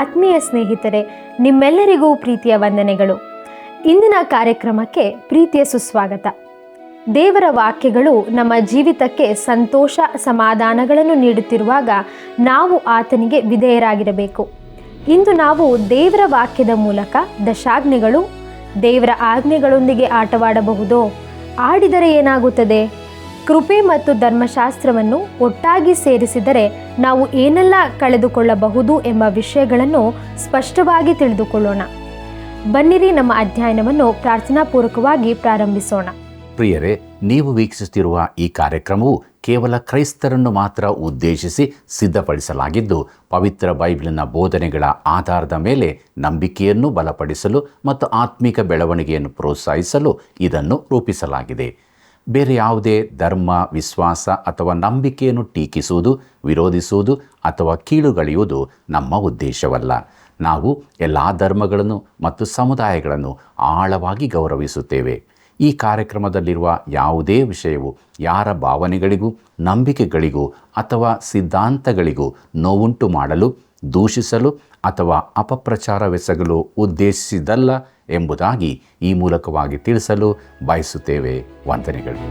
ಆತ್ಮೀಯ ಸ್ನೇಹಿತರೆ, ನಿಮ್ಮೆಲ್ಲರಿಗೂ ಪ್ರೀತಿಯ ವಂದನೆಗಳು. ಇಂದಿನ ಕಾರ್ಯಕ್ರಮಕ್ಕೆ ಪ್ರೀತಿಯ ಸುಸ್ವಾಗತ. ದೇವರ ವಾಕ್ಯಗಳು ನಮ್ಮ ಜೀವಿತಕ್ಕೆ ಸಂತೋಷ ಸಮಾಧಾನಗಳನ್ನು ನೀಡುತ್ತಿರುವಾಗ ನಾವು ಆತನಿಗೆ ವಿಧೇಯರಾಗಿರಬೇಕು. ಇಂದು ನಾವು ದೇವರ ವಾಕ್ಯದ ಮೂಲಕ ದಶಾಜ್ಞೆಗಳು, ದೇವರ ಆಜ್ಞೆಗಳೊಂದಿಗೆ ಆಟವಾಡಬಹುದೋ? ಆಡಿದರೆ ಏನಾಗುತ್ತದೆ? ಕೃಪೆ ಮತ್ತು ಧರ್ಮಶಾಸ್ತ್ರವನ್ನು ಒಟ್ಟಾಗಿ ಸೇರಿಸಿದರೆ ನಾವು ಏನೆಲ್ಲ ಕಳೆದುಕೊಳ್ಳಬಹುದು ಎಂಬ ವಿಷಯಗಳನ್ನು ಸ್ಪಷ್ಟವಾಗಿ ತಿಳಿದುಕೊಳ್ಳೋಣ. ಬನ್ನಿರಿ, ನಮ್ಮ ಅಧ್ಯಯನವನ್ನು ಪ್ರಾರ್ಥನಾಪೂರ್ವಕವಾಗಿ ಪ್ರಾರಂಭಿಸೋಣ. ಪ್ರಿಯರೇ, ನೀವು ವೀಕ್ಷಿಸುತ್ತಿರುವ ಈ ಕಾರ್ಯಕ್ರಮವು ಕೇವಲ ಕ್ರೈಸ್ತರನ್ನು ಮಾತ್ರ ಉದ್ದೇಶಿಸಿ ಸಿದ್ಧಪಡಿಸಲಾಗಿದ್ದು, ಪವಿತ್ರ ಬೈಬಲಿನ ಬೋಧನೆಗಳ ಆಧಾರದ ಮೇಲೆ ನಂಬಿಕೆಯನ್ನು ಬಲಪಡಿಸಲು ಮತ್ತು ಆತ್ಮಿಕ ಬೆಳವಣಿಗೆಯನ್ನು ಪ್ರೋತ್ಸಾಹಿಸಲು ಇದನ್ನು ರೂಪಿಸಲಾಗಿದೆ. ಬೇರೆ ಯಾವುದೇ ಧರ್ಮ, ವಿಶ್ವಾಸ ಅಥವಾ ನಂಬಿಕೆಯನ್ನು ಟೀಕಿಸುವುದು, ವಿರೋಧಿಸುವುದು ಅಥವಾ ಕೀಳುಗಳೆಯುವುದು ನಮ್ಮ ಉದ್ದೇಶವಲ್ಲ. ನಾವು ಎಲ್ಲ ಧರ್ಮಗಳನ್ನು ಮತ್ತು ಸಮುದಾಯಗಳನ್ನು ಆಳವಾಗಿ ಗೌರವಿಸುತ್ತೇವೆ. ಈ ಕಾರ್ಯಕ್ರಮದಲ್ಲಿರುವ ಯಾವುದೇ ವಿಷಯವು ಯಾರ ಭಾವನೆಗಳಿಗೂ, ನಂಬಿಕೆಗಳಿಗೂ ಅಥವಾ ಸಿದ್ಧಾಂತಗಳಿಗೂ ನೋವುಂಟು ಮಾಡಲು, ದೂಷಿಸಲು ಅಥವಾ ಅಪಪ್ರಚಾರವೆಸಗಲು ಉದ್ದೇಶಿಸಿದ್ದಲ್ಲ ಎಂಬುದಾಗಿ ಈ ಮೂಲಕವಾಗಿ ತಿಳಿಸಲು ಬಯಸುತ್ತೇವೆ. ವಂದನೆಗಳು.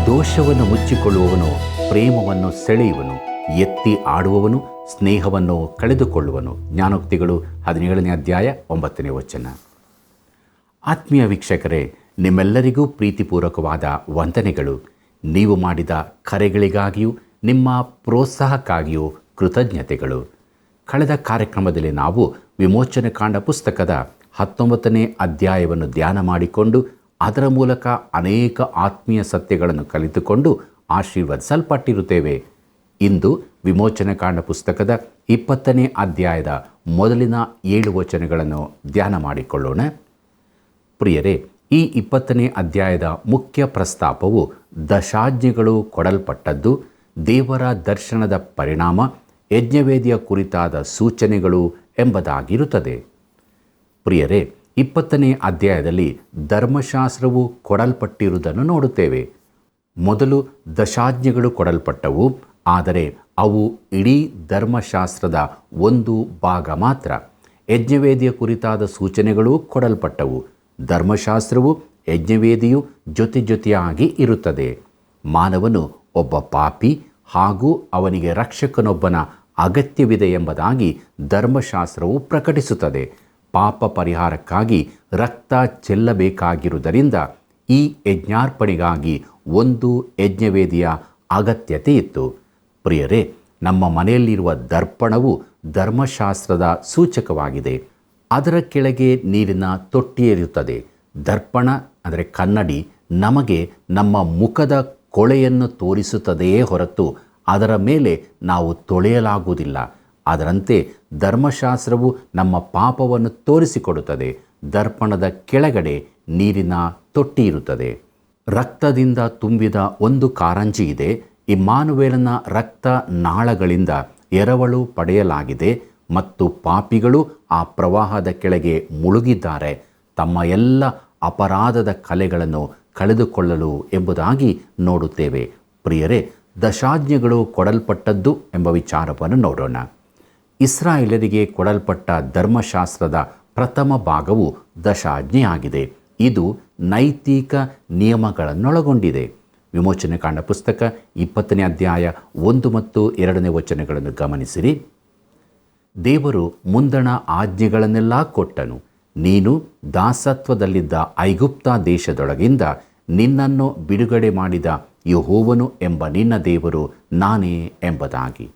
ದೋಷವನ್ನು ಮುಚ್ಚಿಕೊಳ್ಳುವವನು ಪ್ರೇಮವನ್ನು ಸೆಳೆಯುವನು, ಎತ್ತಿ ಆಡುವವನು ಸ್ನೇಹವನ್ನು ಕಳೆದುಕೊಳ್ಳುವನು. ಜ್ಞಾನೋಕ್ತಿಗಳು 17ನೇ ಅಧ್ಯಾಯ 9ನೇ ವಚನ. ಆತ್ಮೀಯ ವೀಕ್ಷಕರೇ, ನಿಮ್ಮೆಲ್ಲರಿಗೂ ಪ್ರೀತಿಪೂರ್ವಕವಾದ ವಂದನೆಗಳು. ನೀವು ಮಾಡಿದ ಕರೆಗಳಿಗಾಗಿಯೂ ನಿಮ್ಮ ಪ್ರೋತ್ಸಾಹಕ್ಕಾಗಿಯೂ ಕೃತಜ್ಞತೆಗಳು. ಕಳೆದ ಕಾರ್ಯಕ್ರಮದಲ್ಲಿ ನಾವು ವಿಮೋಚನಕಾಂಡ ಪುಸ್ತಕದ 19ನೇ ಅಧ್ಯಾಯವನ್ನು ಧ್ಯಾನ ಮಾಡಿಕೊಂಡು ಅದರ ಮೂಲಕ ಅನೇಕ ಆತ್ಮೀಯ ಸತ್ಯಗಳನ್ನು ಕಲಿತುಕೊಂಡು ಆಶೀರ್ವದಿಸಲ್ಪಟ್ಟಿರುತ್ತೇವೆ. ಇಂದು ವಿಮೋಚನಕಾಂಡ ಪುಸ್ತಕದ 20ನೇ ಅಧ್ಯಾಯದ ಮೊದಲಿನ 7 ವಚನಗಳನ್ನು ಧ್ಯಾನ ಮಾಡಿಕೊಳ್ಳೋಣ. ಪ್ರಿಯರೇ, ಈ 20ನೇ ಅಧ್ಯಾಯದ ಮುಖ್ಯ ಪ್ರಸ್ತಾಪವು ದಶಾಜ್ಞೆಗಳು ಕೊಡಲ್ಪಟ್ಟದ್ದು, ದೇವರ ದರ್ಶನದ ಪರಿಣಾಮ, ಯಜ್ಞವೇದಿಯ ಕುರಿತಾದ ಸೂಚನೆಗಳು ಎಂಬುದಾಗಿರುತ್ತದೆ. ಪ್ರಿಯರೇ, 20ನೇ ಅಧ್ಯಾಯದಲ್ಲಿ ಧರ್ಮಶಾಸ್ತ್ರವು ಕೊಡಲ್ಪಟ್ಟಿರುವುದನ್ನು ನೋಡುತ್ತೇವೆ. ಮೊದಲು ದಶಾಜ್ಞೆಗಳು ಕೊಡಲ್ಪಟ್ಟವು, ಆದರೆ ಅವು ಇಡೀ ಧರ್ಮಶಾಸ್ತ್ರದ ಒಂದು ಭಾಗ ಮಾತ್ರ. ಯಜ್ಞವೇದಿಯ ಕುರಿತಾದ ಸೂಚನೆಗಳೂ ಕೊಡಲ್ಪಟ್ಟವು. ಧರ್ಮಶಾಸ್ತ್ರವು ಯಜ್ಞವೇದಿಯು ಜೊತೆಯಾಗಿ ಇರುತ್ತದೆ. ಮಾನವನು ಒಬ್ಬ ಪಾಪಿ ಹಾಗೂ ಅವನಿಗೆ ರಕ್ಷಕನೊಬ್ಬನ ಅಗತ್ಯವಿದೆ ಎಂಬುದಾಗಿ ಧರ್ಮಶಾಸ್ತ್ರವು ಪ್ರಕಟಿಸುತ್ತದೆ. ಪಾಪ ಪರಿಹಾರಕ್ಕಾಗಿ ರಕ್ತ ಚೆಲ್ಲಬೇಕಾಗಿರುವುದರಿಂದ ಈ ಯಜ್ಞಾರ್ಪಣೆಗಾಗಿ ಒಂದು ಯಜ್ಞವೇದಿಯ ಅಗತ್ಯತೆ ಇತ್ತು. ಪ್ರಿಯರೇ, ನಮ್ಮ ಮನೆಯಲ್ಲಿರುವ ದರ್ಪಣವು ಧರ್ಮಶಾಸ್ತ್ರದ ಸೂಚಕವಾಗಿದೆ. ಅದರ ಕೆಳಗೆ ನೀರಿನ ತೊಟ್ಟಿಯಿರುತ್ತದೆ. ದರ್ಪಣ ಅಂದರೆ ಕನ್ನಡಿ ನಮಗೆ ನಮ್ಮ ಮುಖದ ಕೊಳೆಯನ್ನು ತೋರಿಸುತ್ತದೆಯೇ ಹೊರತು ಅದರ ಮೇಲೆ ನಾವು ತೊಳೆಯಲಾಗುವುದಿಲ್ಲ. ಅದರಂತೆ ಧರ್ಮಶಾಸ್ತ್ರವು ನಮ್ಮ ಪಾಪವನ್ನು ತೋರಿಸಿಕೊಡುತ್ತದೆ. ದರ್ಪಣದ ಕೆಳಗಡೆ ನೀರಿನ ತೊಟ್ಟಿ ಇರುತ್ತದೆ. ರಕ್ತದಿಂದ ತುಂಬಿದ ಒಂದು ಕಾರಂಜಿ ಇದೆ. ಇಮ್ಮಾನುವೇಲನ ರಕ್ತ ನಾಳಗಳಿಂದ ಎರವಳು ಪಡೆಯಲಾಗಿದೆ ಮತ್ತು ಪಾಪಿಗಳು ಆ ಪ್ರವಾಹದ ಕೆಳಗೆ ಮುಳುಗಿದ್ದಾರೆ, ತಮ್ಮ ಎಲ್ಲ ಅಪರಾಧದ ಕಲೆಗಳನ್ನು ಕಳೆದುಕೊಳ್ಳಲು ಎಂಬುದಾಗಿ ನೋಡುತ್ತೇವೆ. ಪ್ರಿಯರೇ, ದಶಾಜ್ಞೆಗಳು ಕೊಡಲ್ಪಟ್ಟದ್ದು ಎಂಬ ವಿಚಾರವನ್ನು ನೋಡೋಣ. ಇಸ್ರಾಯೇಲರಿಗೆ ಕೊಡಲ್ಪಟ್ಟ ಧರ್ಮಶಾಸ್ತ್ರದ ಪ್ರಥಮ ಭಾಗವು ದಶಾಜ್ಞೆಯಾಗಿದೆ. ಇದು ನೈತಿಕ ನಿಯಮಗಳನ್ನೊಳಗೊಂಡಿದೆ. ವಿಮೋಚನಕಾಂಡ ಪುಸ್ತಕ 20ನೇ ಅಧ್ಯಾಯ 1 ಮತ್ತು 2ನೇ ವಚನಗಳನ್ನು ಗಮನಿಸಿರಿ. ದೇವರು ಮುಂದಣ ಆಜ್ಞೆಗಳನ್ನೆಲ್ಲ ಕೊಟ್ಟನು. ನೀನು ದಾಸತ್ವದಲ್ಲಿದ್ದ ಐಗುಪ್ತ ದೇಶದೊಳಗಿಂದ ನಿನ್ನನ್ನು ಬಿಡುಗಡೆ ಮಾಡಿದ ಯೆಹೋವನು ಎಂಬ ನಿನ್ನ ದೇವರು ನಾನೇ ಎಂಬುದಾಗಿ.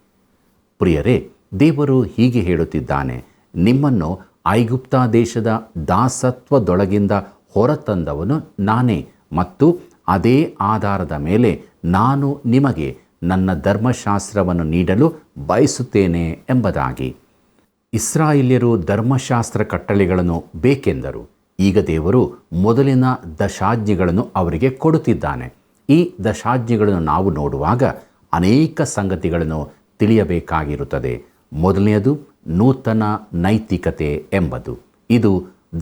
ಪ್ರಿಯರೇ, ದೇವರು ಹೀಗೆ ಹೇಳುತ್ತಿದ್ದಾನೆ, ನಿಮ್ಮನ್ನು ಐಗುಪ್ತ ದೇಶದ ದಾಸತ್ವದೊಳಗಿಂದ ಹೊರತಂದವನು ನಾನೇ ಮತ್ತು ಅದೇ ಆಧಾರದ ಮೇಲೆ ನಾನು ನಿಮಗೆ ನನ್ನ ಧರ್ಮಶಾಸ್ತ್ರವನ್ನು ನೀಡಲು ಬಯಸುತ್ತೇನೆ ಎಂಬುದಾಗಿ. ಇಸ್ರಾಯೇಲ್ಯರು ಧರ್ಮಶಾಸ್ತ್ರ ಕಟ್ಟಳೆಗಳನ್ನು ಬೇಕೆಂದರು. ಈಗ ದೇವರು ಮೊದಲಿನ ದಶಾಜ್ಞೆಗಳನ್ನು ಅವರಿಗೆ ಕೊಡುತ್ತಿದ್ದಾನೆ. ಈ ದಶಾಜ್ಞೆಗಳನ್ನು ನಾವು ನೋಡುವಾಗ ಅನೇಕ ಸಂಗತಿಗಳನ್ನು ತಿಳಿಯಬೇಕಾಗಿರುತ್ತದೆ. ಮೊದಲನೆಯದು ನೂತನ ನೈತಿಕತೆ ಎಂಬುದು. ಇದು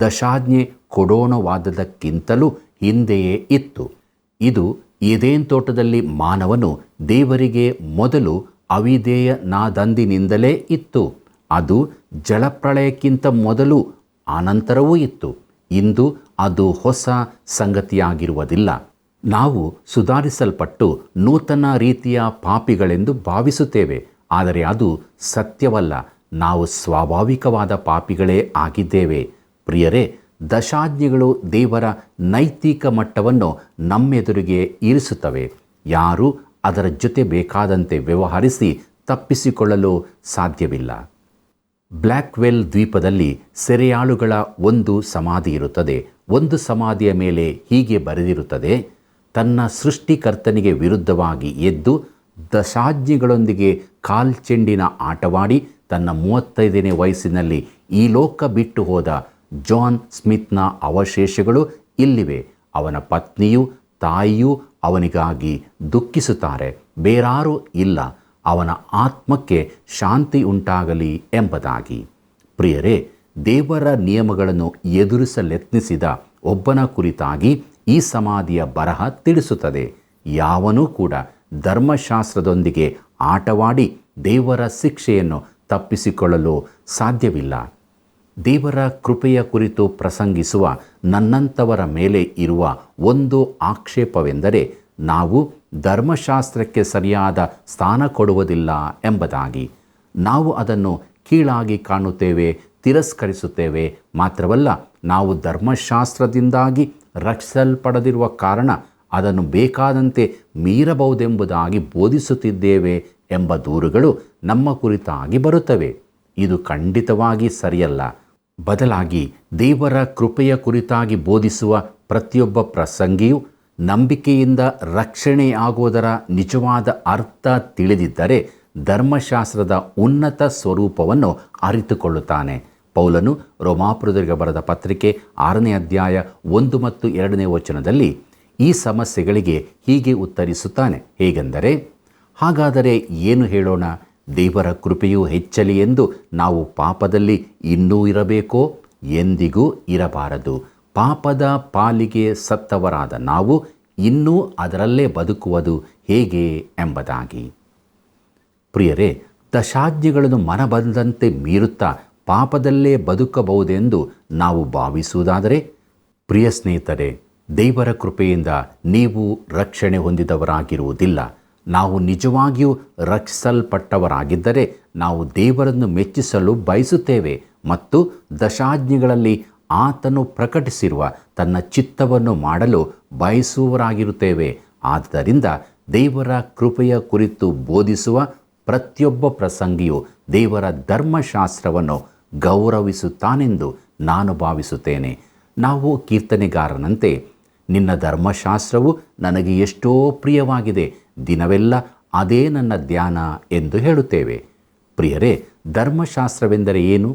ದಶಾಜ್ಞೆ ಕೊಡೋಣವಾದದಕ್ಕಿಂತಲೂ ಹಿಂದೆಯೇ ಇತ್ತು. ಇದು ಏದೇನ್ ತೋಟದಲ್ಲಿ ಮಾನವನು ದೇವರಿಗೆ ಮೊದಲು ಅವಿಧೇಯನಾದಂದಿನಿಂದಲೇ ಇತ್ತು. ಅದು ಜಲಪ್ರಳಯಕ್ಕಿಂತ ಮೊದಲು ಆನಂತರವೂ ಇತ್ತು. ಇಂದು ಅದು ಹೊಸ ಸಂಗತಿಯಾಗಿರುವುದಿಲ್ಲ. ನಾವು ಸುಧಾರಿಸಲ್ಪಟ್ಟು ನೂತನ ರೀತಿಯ ಪಾಪಿಗಳೆಂದು ಭಾವಿಸುತ್ತೇವೆ, ಆದರೆ ಅದು ಸತ್ಯವಲ್ಲ. ನಾವು ಸ್ವಾಭಾವಿಕವಾದ ಪಾಪಿಗಳೇ ಆಗಿದ್ದೇವೆ. ಪ್ರಿಯರೇ, ದಶಾಜ್ಞೆಗಳು ದೇವರ ನೈತಿಕ ಮಟ್ಟವನ್ನು ನಮ್ಮೆದುರಿಗೆ ಇರಿಸುತ್ತವೆ. ಯಾರೂ ಅದರ ಜೊತೆ ಬೇಕಾದಂತೆ ವ್ಯವಹರಿಸಿ ತಪ್ಪಿಸಿಕೊಳ್ಳಲು ಸಾಧ್ಯವಿಲ್ಲ. ಬ್ಲ್ಯಾಕ್ವೆಲ್ ದ್ವೀಪದಲ್ಲಿ ಸೆರೆಯಾಳುಗಳ ಒಂದು ಸಮಾಧಿ ಇರುತ್ತದೆ. ಒಂದು ಸಮಾಧಿಯ ಮೇಲೆ ಹೀಗೆ ಬರೆದಿರುತ್ತದೆ: ತನ್ನ ಸೃಷ್ಟಿಕರ್ತನಿಗೆ ವಿರುದ್ಧವಾಗಿ ಎದ್ದು ದಶಾಜ್ಞೆಗಳೊಂದಿಗೆ ಕಾಲ್ಚೆಂಡಿನ ಆಟವಾಡಿ ತನ್ನ 35ನೇ ವಯಸ್ಸಿನಲ್ಲಿ ಈ ಲೋಕ ಬಿಟ್ಟು ಹೋದ ಜಾನ್ ಸ್ಮಿತ್ನ ಅವಶೇಷಗಳು ಇಲ್ಲಿವೆ. ಅವನ ಪತ್ನಿಯೂ ತಾಯಿಯೂ ಅವನಿಗಾಗಿ ದುಃಖಿಸುತ್ತಾರೆ. ಬೇರಾರೂ ಇಲ್ಲ. ಅವನ ಆತ್ಮಕ್ಕೆ ಶಾಂತಿ ಉಂಟಾಗಲಿ ಎಂಬುದಾಗಿ. ಪ್ರಿಯರೇ, ದೇವರ ನಿಯಮಗಳನ್ನು ಎದುರಿಸಲೆತ್ನಿಸಿದ ಒಬ್ಬನ ಕುರಿತಾಗಿ ಈ ಸಮಾಧಿಯ ಬರಹ ತಿಳಿಸುತ್ತದೆ. ಯಾವನೂ ಕೂಡ ಧರ್ಮಶಾಸ್ತ್ರದೊಂದಿಗೆ ಆಟವಾಡಿ ದೇವರ ಶಿಕ್ಷೆಯನ್ನು ತಪ್ಪಿಸಿಕೊಳ್ಳಲು ಸಾಧ್ಯವಿಲ್ಲ. ದೇವರ ಕೃಪೆಯ ಕುರಿತು ಪ್ರಸಂಗಿಸುವ ನನ್ನಂಥವರ ಮೇಲೆ ಇರುವ ಒಂದು ಆಕ್ಷೇಪವೆಂದರೆ ನಾವು ಧರ್ಮಶಾಸ್ತ್ರಕ್ಕೆ ಸರಿಯಾದ ಸ್ಥಾನ ಕೊಡುವುದಿಲ್ಲ ಎಂಬುದಾಗಿ. ನಾವು ಅದನ್ನು ಕೀಳಾಗಿ ಕಾಣುತ್ತೇವೆ, ತಿರಸ್ಕರಿಸುತ್ತೇವೆ. ಮಾತ್ರವಲ್ಲ, ನಾವು ಧರ್ಮಶಾಸ್ತ್ರದಿಂದಾಗಿ ರಕ್ಷಿಸಲ್ಪಡದಿರುವ ಕಾರಣ ಅದನ್ನು ಬೇಕಾದಂತೆ ಮೀರಬಹುದೆಂಬುದಾಗಿ ಬೋಧಿಸುತ್ತಿದ್ದೇವೆ ಎಂಬ ದೂರುಗಳು ನಮ್ಮ ಕುರಿತಾಗಿ ಬರುತ್ತವೆ. ಇದು ಖಂಡಿತವಾಗಿ ಸರಿಯಲ್ಲ. ಬದಲಾಗಿ ದೇವರ ಕೃಪೆಯ ಕುರಿತಾಗಿ ಬೋಧಿಸುವ ಪ್ರತಿಯೊಬ್ಬ ಪ್ರಸಂಗಿಯೂ ನಂಬಿಕೆಯಿಂದ ರಕ್ಷಣೆಯಾಗುವುದರ ನಿಜವಾದ ಅರ್ಥ ತಿಳಿದಿದ್ದರೆ ಧರ್ಮಶಾಸ್ತ್ರದ ಉನ್ನತ ಸ್ವರೂಪವನ್ನು ಅರಿತುಕೊಳ್ಳುತ್ತಾನೆ. ಪೌಲನು ರೋಮಾಪುರದವರಿಗೆ ಬರೆದ ಪತ್ರಿಕೆ 6ನೇ ಅಧ್ಯಾಯ 1 ಮತ್ತು 2ನೇ ವಚನದಲ್ಲಿ ಈ ಸಮಸ್ಯೆಗಳಿಗೆ ಹೀಗೆ ಉತ್ತರಿಸುತ್ತಾನೆ. ಹೇಗೆಂದರೆ, ಹಾಗಾದರೆ ಏನು ಹೇಳೋಣ? ದೇವರ ಕೃಪೆಯು ಹೆಚ್ಚಲಿ ಎಂದು ನಾವು ಪಾಪದಲ್ಲಿ ಇನ್ನೂ ಇರಬೇಕೋ? ಎಂದಿಗೂ ಇರಬಾರದು. ಪಾಪದ ಪಾಲಿಗೆ ಸತ್ತವರಾದ ನಾವು ಇನ್ನೂ ಅದರಲ್ಲೇ ಬದುಕುವುದು ಹೇಗೆ ಎಂಬುದಾಗಿ. ಪ್ರಿಯರೇ, ದಶಾಜ್ಞೆಗಳನ್ನು ಮನಬಂದಂತೆ ಮೀರುತ್ತಾ ಪಾಪದಲ್ಲೇ ಬದುಕಬಹುದೆಂದು ನಾವು ಭಾವಿಸುವುದಾದರೆ, ಪ್ರಿಯ ಸ್ನೇಹಿತರೆ, ದೇವರ ಕೃಪೆಯಿಂದ ನೀವು ರಕ್ಷಣೆ ಹೊಂದಿದವರಾಗಿರುವುದಿಲ್ಲ. ನಾವು ನಿಜವಾಗಿಯೂ ರಕ್ಷಿಸಲ್ಪಟ್ಟವರಾಗಿದ್ದರೆ ನಾವು ದೇವರನ್ನು ಮೆಚ್ಚಿಸಲು ಬಯಸುತ್ತೇವೆ ಮತ್ತು ದಶಾಜ್ಞೆಗಳಲ್ಲಿ ಆತನು ಪ್ರಕಟಿಸಿರುವ ತನ್ನ ಚಿತ್ತವನ್ನು ಮಾಡಲು ಬಯಸುವವರಾಗಿರುತ್ತೇವೆ. ಆದ್ದರಿಂದ ದೇವರ ಕೃಪೆಯ ಕುರಿತು ಬೋಧಿಸುವ ಪ್ರತಿಯೊಬ್ಬ ಪ್ರಸಂಗಿಯು ದೇವರ ಧರ್ಮಶಾಸ್ತ್ರವನ್ನು ಗೌರವಿಸುತ್ತಾನೆಂದು ನಾನು ಭಾವಿಸುತ್ತೇನೆ. ನಾವು ಕೀರ್ತನೆಗಾರನಂತೆ, ನಿನ್ನ ಧರ್ಮಶಾಸ್ತ್ರವು ನನಗೆ ಎಷ್ಟೋ ಪ್ರಿಯವಾಗಿದೆ, ದಿನವೆಲ್ಲ ಅದೇ ನನ್ನ ಧ್ಯಾನ ಎಂದು ಹೇಳುತ್ತೇವೆ. ಪ್ರಿಯರೇ, ಧರ್ಮಶಾಸ್ತ್ರವೆಂದರೆ ಏನು?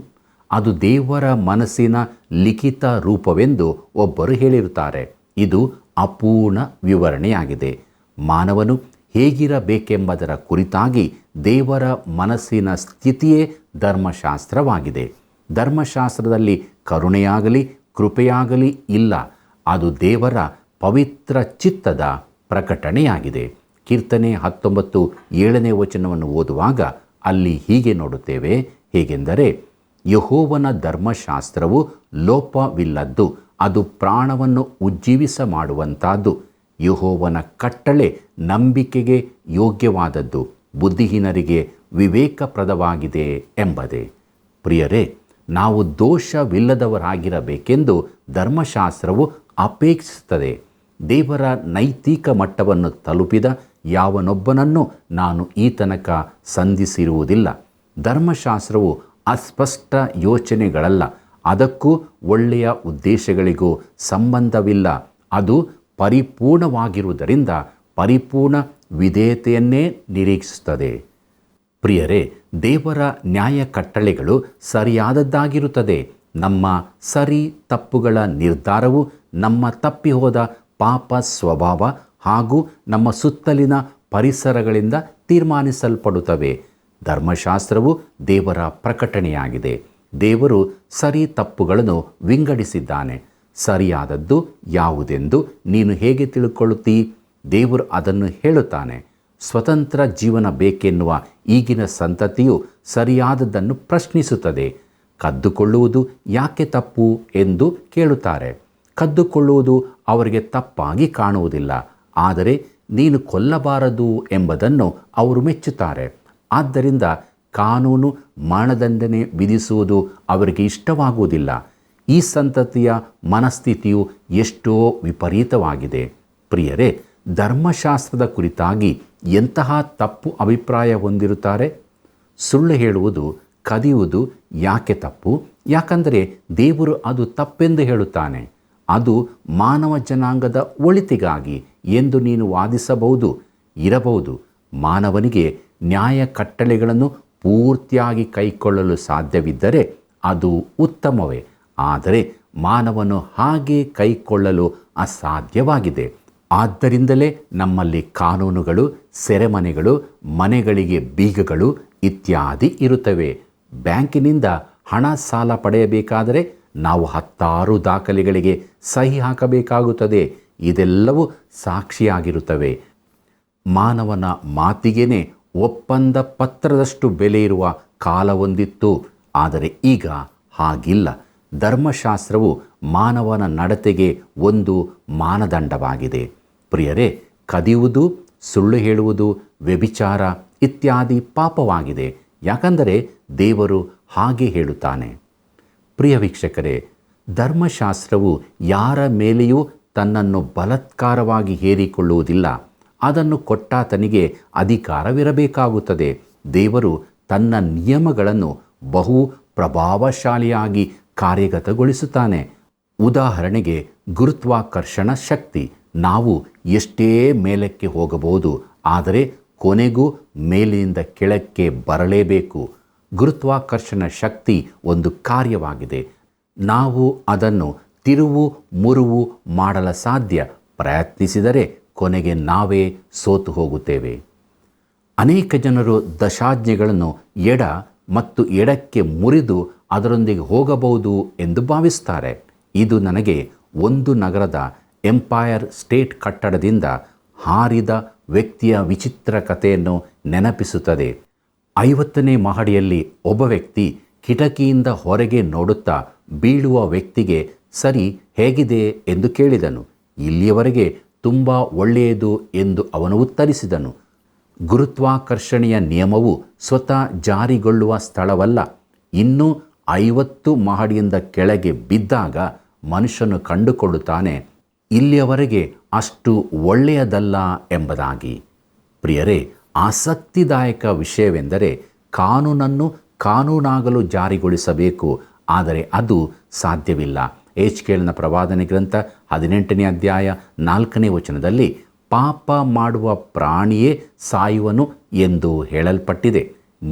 ಅದು ದೇವರ ಮನಸ್ಸಿನ ಲಿಖಿತ ರೂಪವೆಂದು ಒಬ್ಬರು ಹೇಳಿರುತ್ತಾರೆ. ಇದು ಅಪೂರ್ಣ ವಿವರಣೆಯಾಗಿದೆ. ಮಾನವನು ಹೇಗಿರಬೇಕೆಂಬುದರ ಕುರಿತಾಗಿ ದೇವರ ಮನಸ್ಸಿನ ಸ್ಥಿತಿಯೇ ಧರ್ಮಶಾಸ್ತ್ರವಾಗಿದೆ. ಧರ್ಮಶಾಸ್ತ್ರದಲ್ಲಿ ಕರುಣೆಯಾಗಲಿ ಕೃಪೆಯಾಗಲಿ ಇಲ್ಲ. ಅದು ದೇವರ ಪವಿತ್ರ ಚಿತ್ತದ ಪ್ರಕಟಣೆಯಾಗಿದೆ. ಕೀರ್ತನೆ 19:7ನೇ ವಚನವನ್ನು ಓದುವಾಗ ಅಲ್ಲಿ ಹೀಗೆ ನೋಡುತ್ತೇವೆ. ಹೇಗೆಂದರೆ, ಯೆಹೋವನ ಧರ್ಮಶಾಸ್ತ್ರವು ಲೋಪವಿಲ್ಲದ್ದು, ಅದು ಪ್ರಾಣವನ್ನು ಉಜ್ಜೀವಿಸ ಮಾಡುವಂಥದ್ದು. ಯೆಹೋವನ ಕಟ್ಟಳೆ ನಂಬಿಕೆಗೆ ಯೋಗ್ಯವಾದದ್ದು, ಬುದ್ಧಿಹೀನರಿಗೆ ವಿವೇಕಪ್ರದವಾಗಿದೆ ಎಂಬುದೇ. ಪ್ರಿಯರೇ, ನಾವು ದೋಷವಿಲ್ಲದವರಾಗಿರಬೇಕೆಂದು ಧರ್ಮಶಾಸ್ತ್ರವು ಅಪೇಕ್ಷಿಸುತ್ತದೆ. ದೇವರ ನೈತಿಕ ಮಟ್ಟವನ್ನು ತಲುಪಿದ ಯಾವನೊಬ್ಬನನ್ನು ನಾನು ಈ ತನಕ ಸಂಧಿಸಿರುವುದಿಲ್ಲ. ಧರ್ಮಶಾಸ್ತ್ರವು ಅಸ್ಪಷ್ಟ ಯೋಚನೆಗಳಲ್ಲ, ಅದಕ್ಕೂ ಒಳ್ಳೆಯ ಉದ್ದೇಶಗಳಿಗೂ ಸಂಬಂಧವಿಲ್ಲ. ಅದು ಪರಿಪೂರ್ಣವಾಗಿರುವುದರಿಂದ ಪರಿಪೂರ್ಣ ವಿಧೇಯತೆಯನ್ನೇ ನಿರೀಕ್ಷಿಸುತ್ತದೆ. ಪ್ರಿಯರೇ, ದೇವರ ನ್ಯಾಯ ಕಟ್ಟಳೆಗಳು ಸರಿಯಾದದ್ದಾಗಿರುತ್ತದೆ. ನಮ್ಮ ಸರಿ ತಪ್ಪುಗಳ ನಿರ್ಧಾರವು ನಮ್ಮ ತಪ್ಪಿಹೋದ ಪಾಪ ಸ್ವಭಾವ ಹಾಗೂ ನಮ್ಮ ಸುತ್ತಲಿನ ಪರಿಸರಗಳಿಂದ ತೀರ್ಮಾನಿಸಲ್ಪಡುತ್ತವೆ. ಧರ್ಮಶಾಸ್ತ್ರವು ದೇವರ ಪ್ರಕಟಣೆಯಾಗಿದೆ. ದೇವರು ಸರಿ ತಪ್ಪುಗಳನ್ನು ವಿಂಗಡಿಸಿದ್ದಾನೆ. ಸರಿಯಾದದ್ದು ಯಾವುದೆಂದು ನೀನು ಹೇಗೆ ತಿಳ್ಕೊಳ್ಳುತ್ತೀ? ದೇವರು ಅದನ್ನು ಹೇಳುತ್ತಾನೆ. ಸ್ವತಂತ್ರ ಜೀವನ ಬೇಕೆನ್ನುವ ಈಗಿನ ಸಂತತಿಯು ಸರಿಯಾದದ್ದನ್ನು ಪ್ರಶ್ನಿಸುತ್ತದೆ. ಕದ್ದುಕೊಳ್ಳುವುದು ಯಾಕೆ ತಪ್ಪು ಎಂದು ಕೇಳುತ್ತಾರೆ. ಕದ್ದುಕೊಳ್ಳುವುದು ಅವರಿಗೆ ತಪ್ಪಾಗಿ ಕಾಣುವುದಿಲ್ಲ, ಆದರೆ ನೀನು ಕೊಲ್ಲಬಾರದು ಎಂಬುದನ್ನು ಅವರು ಮೆಚ್ಚುತ್ತಾರೆ. ಆದ್ದರಿಂದ ಕಾನೂನು ಮರಣದಂಡನೆ ವಿಧಿಸುವುದು ಅವರಿಗೆ ಇಷ್ಟವಾಗುವುದಿಲ್ಲ. ಈ ಸಂತತಿಯ ಮನಸ್ಥಿತಿಯು ಎಷ್ಟೋ ವಿಪರೀತವಾಗಿದೆ. ಪ್ರಿಯರೇ, ಧರ್ಮಶಾಸ್ತ್ರದ ಕುರಿತಾಗಿ ಎಂತಹ ತಪ್ಪು ಅಭಿಪ್ರಾಯ ಹೊಂದಿರುತ್ತಾರೆ. ಸುಳ್ಳು ಹೇಳುವುದು, ಕದಿಯುವುದು ಯಾಕೆ ತಪ್ಪು? ಯಾಕಂದರೆ ದೇವರು ಅದು ತಪ್ಪೆಂದು ಹೇಳುತ್ತಾನೆ. ಅದು ಮಾನವ ಜನಾಂಗದ ಒಳಿತಿಗಾಗಿ ಎಂದು ನೀನು ವಾದಿಸಬಹುದು, ಇರಬಹುದು. ಮಾನವನಿಗೆ ನ್ಯಾಯ ಕಟ್ಟಳೆಗಳನ್ನು ಪೂರ್ತಿಯಾಗಿ ಕೈಕೊಳ್ಳಲು ಸಾಧ್ಯವಿದ್ದರೆ ಅದು ಉತ್ತಮವೇ. ಆದರೆ ಮಾನವನು ಹಾಗೆ ಕೈಕೊಳ್ಳಲು ಅಸಾಧ್ಯವಾಗಿದೆ. ಆದ್ದರಿಂದಲೇ ನಮ್ಮಲ್ಲಿ ಕಾನೂನುಗಳು, ಸೆರೆಮನೆಗಳು, ಮನೆಗಳಿಗೆ ಬೀಗಗಳು ಇತ್ಯಾದಿ ಇರುತ್ತವೆ. ಬ್ಯಾಂಕಿನಿಂದ ಹಣ ಸಾಲ ಪಡೆಯಬೇಕಾದರೆ ನಾವು 10 ದಾಖಲೆಗಳಿಗೆ ಸಹಿ ಹಾಕಬೇಕಾಗುತ್ತದೆ. ಇದೆಲ್ಲವೂ ಸಾಕ್ಷಿಯಾಗಿರುತ್ತವೆ. ಮಾನವನ ಮಾತಿಗೇನೆ ಒಪ್ಪಂದ ಪತ್ರದಷ್ಟು ಬೆಲೆ ಇರುವ ಕಾಲವೊಂದಿತ್ತು. ಆದರೆ ಈಗ ಹಾಗಿಲ್ಲ. ಧರ್ಮಶಾಸ್ತ್ರವು ಮಾನವನ ನಡತೆಗೆ ಒಂದು ಮಾನದಂಡವಾಗಿದೆ. ಪ್ರಿಯರೇ, ಕದಿಯುವುದು, ಸುಳ್ಳು ಹೇಳುವುದು, ವ್ಯಭಿಚಾರ ಇತ್ಯಾದಿ ಪಾಪವಾಗಿದೆ. ಯಾಕಂದರೆ ದೇವರು ಹಾಗೆ ಹೇಳುತ್ತಾನೆ. ಪ್ರಿಯ ವೀಕ್ಷಕರೇ, ಧರ್ಮಶಾಸ್ತ್ರವು ಯಾರ ಮೇಲೆಯೂ ತನ್ನನ್ನು ಬಲಾತ್ಕಾರವಾಗಿ ಹೇರಿಕೊಳ್ಳುವುದಿಲ್ಲ. ಅದನ್ನು ಕೊಟ್ಟಾತನಿಗೆ ಅಧಿಕಾರವಿರಬೇಕಾಗುತ್ತದೆ. ದೇವರು ತನ್ನ ನಿಯಮಗಳನ್ನು ಬಹು ಪ್ರಭಾವಶಾಲಿಯಾಗಿ ಕಾರ್ಯಗತಗೊಳಿಸುತ್ತಾನೆ. ಉದಾಹರಣೆಗೆ, ಗುರುತ್ವಾಕರ್ಷಣ ಶಕ್ತಿ. ನಾವು ಎಷ್ಟೇ ಮೇಲಕ್ಕೆ ಹೋಗಬಹುದು, ಆದರೆ ಕೊನೆಗೂ ಮೇಲಿನಿಂದ ಕೆಳಕ್ಕೆ ಬರಲೇಬೇಕು. ಗುರುತ್ವಾಕರ್ಷಣ ಶಕ್ತಿ ಒಂದು ಕಾರ್ಯವಾಗಿದೆ. ನಾವು ಅದನ್ನು ತಿರುವು ಮುರುವು ಮಾಡಲು ಸಾಧ್ಯ. ಪ್ರಯತ್ನಿಸಿದರೆ ಕೊನೆಗೆ ನಾವೇ ಸೋತು ಹೋಗುತ್ತೇವೆ. ಅನೇಕ ಜನರು ದಶಾಜ್ಞೆಗಳನ್ನು ಎಡ ಮತ್ತು ಎಡಕ್ಕೆ ಮುರಿದು ಅದರೊಂದಿಗೆ ಹೋಗಬಹುದು ಎಂದು ಭಾವಿಸುತ್ತಾರೆ. ಇದು ನನಗೆ ಒಂದು ನಗರದ ಎಂಪೈರ್ ಸ್ಟೇಟ್ ಕಟ್ಟಡದಿಂದ ಹಾರಿದ ವ್ಯಕ್ತಿಯ ವಿಚಿತ್ರ ಕಥೆಯನ್ನು ನೆನಪಿಸುತ್ತದೆ. 50ನೇ ಮಹಡಿಯಲ್ಲಿ ಒಬ್ಬ ವ್ಯಕ್ತಿ ಕಿಟಕಿಯಿಂದ ಹೊರಗೆ ನೋಡುತ್ತಾ ಬೀಳುವ ವ್ಯಕ್ತಿಗೆ, ಸರಿ ಹೇಗಿದೆ ಎಂದು ಕೇಳಿದನು. ಇಲ್ಲಿಯವರೆಗೆ ತುಂಬ ಒಳ್ಳೆಯದು ಎಂದು ಅವನು ಉತ್ತರಿಸಿದನು. ಗುರುತ್ವಾಕರ್ಷಣೆಯ ನಿಯಮವು ಸ್ವತಃ ಜಾರಿಗೊಳ್ಳುವ ಸ್ಥಳವಲ್ಲ. ಇನ್ನೂ 50 ಮಹಡಿಯಿಂದ ಕೆಳಗೆ ಬಿದ್ದಾಗ ಮನುಷ್ಯನು ಕಂಡುಕೊಳ್ಳುತ್ತಾನೆ, ಇಲ್ಲಿಯವರೆಗೆ ಅಷ್ಟು ಒಳ್ಳೆಯದಲ್ಲ ಎಂಬುದಾಗಿ. ಪ್ರಿಯರೇ, ಆಸಕ್ತಿದಾಯಕ ವಿಷಯವೆಂದರೆ ಕಾನೂನನ್ನು ಕಾನೂನಾಗಲು ಜಾರಿಗೊಳಿಸಬೇಕು, ಆದರೆ ಅದು ಸಾಧ್ಯವಿಲ್ಲ. ಎಚ್ಕೆಲ್ನ ಪ್ರವಾದನೆ ಗ್ರಂಥ 18ನೇ ಅಧ್ಯಾಯ 4ನೇ ವಚನದಲ್ಲಿ ಪಾಪ ಮಾಡುವ ಪ್ರಾಣಿಯೇ ಸಾಯುವನು ಎಂದು ಹೇಳಲ್ಪಟ್ಟಿದೆ.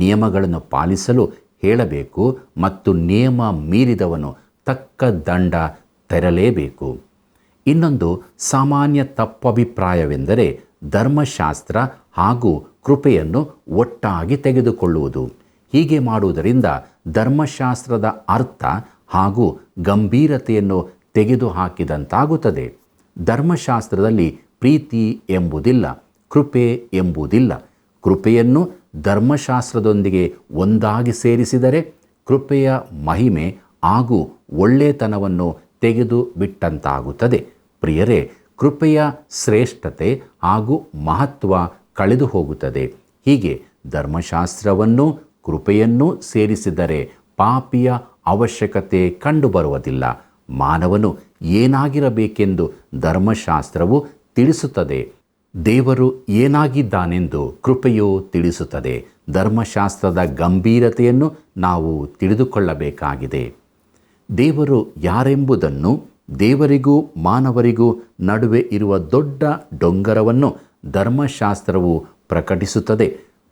ನಿಯಮಗಳನ್ನು ಪಾಲಿಸಲು ಹೇಳಬೇಕು ಮತ್ತು ನಿಯಮ ಮೀರಿದವನು ತಕ್ಕ ದಂಡ ತೆರಲೇಬೇಕು. ಇನ್ನೊಂದು ಸಾಮಾನ್ಯ ತಪ್ಪಭಿಪ್ರಾಯವೆಂದರೆ ಧರ್ಮಶಾಸ್ತ್ರ ಹಾಗೂ ಕೃಪೆಯನ್ನು ಒಟ್ಟಾಗಿ ತೆಗೆದುಕೊಳ್ಳುವುದು. ಹೀಗೆ ಮಾಡುವುದರಿಂದ ಧರ್ಮಶಾಸ್ತ್ರದ ಅರ್ಥ ಹಾಗೂ ಗಂಭೀರತೆಯನ್ನು ತೆಗೆದುಹಾಕಿದಂತಾಗುತ್ತದೆ. ಧರ್ಮಶಾಸ್ತ್ರದಲ್ಲಿ ಪ್ರೀತಿ ಎಂಬುದಿಲ್ಲ, ಕೃಪೆ ಎಂಬುದಿಲ್ಲ. ಕೃಪೆಯನ್ನು ಧರ್ಮಶಾಸ್ತ್ರದೊಂದಿಗೆ ಒಂದಾಗಿ ಸೇರಿಸಿದರೆ ಕೃಪೆಯ ಮಹಿಮೆ ಹಾಗೂ ಒಳ್ಳೆತನವನ್ನು ತೆಗೆದು ಬಿಟ್ಟಂತಾಗುತ್ತದೆ. ಪ್ರಿಯರೇ, ಕೃಪೆಯ ಶ್ರೇಷ್ಠತೆ ಹಾಗೂ ಮಹತ್ವ ಕಳೆದು ಹೋಗುತ್ತದೆ. ಹೀಗೆ ಧರ್ಮಶಾಸ್ತ್ರವನ್ನು ಕೃಪೆಯನ್ನು ಸೇರಿಸಿದರೆ ಪಾಪಿಯ ಅವಶ್ಯಕತೆ ಕಂಡುಬರುವುದಿಲ್ಲ. ಮಾನವನು ಏನಾಗಿರಬೇಕೆಂದು ಧರ್ಮಶಾಸ್ತ್ರವು ತಿಳಿಸುತ್ತದೆ. ದೇವರು ಏನಾಗಿದ್ದಾನೆಂದು ಕೃಪೆಯು ತಿಳಿಸುತ್ತದೆ. ಧರ್ಮಶಾಸ್ತ್ರದ ಗಂಭೀರತೆಯನ್ನು ನಾವು ತಿಳಿದುಕೊಳ್ಳಬೇಕಾಗಿದೆ. ದೇವರು ಯಾರೆಂಬುದನ್ನು, ದೇವರಿಗೂ ಮಾನವರಿಗೂ ನಡುವೆ ಇರುವ ದೊಡ್ಡ ಡೊಂಗರವನ್ನು ಧರ್ಮಶಾಸ್ತ್ರವು ಪ್ರಕಟಿಸುತ್ತದೆ.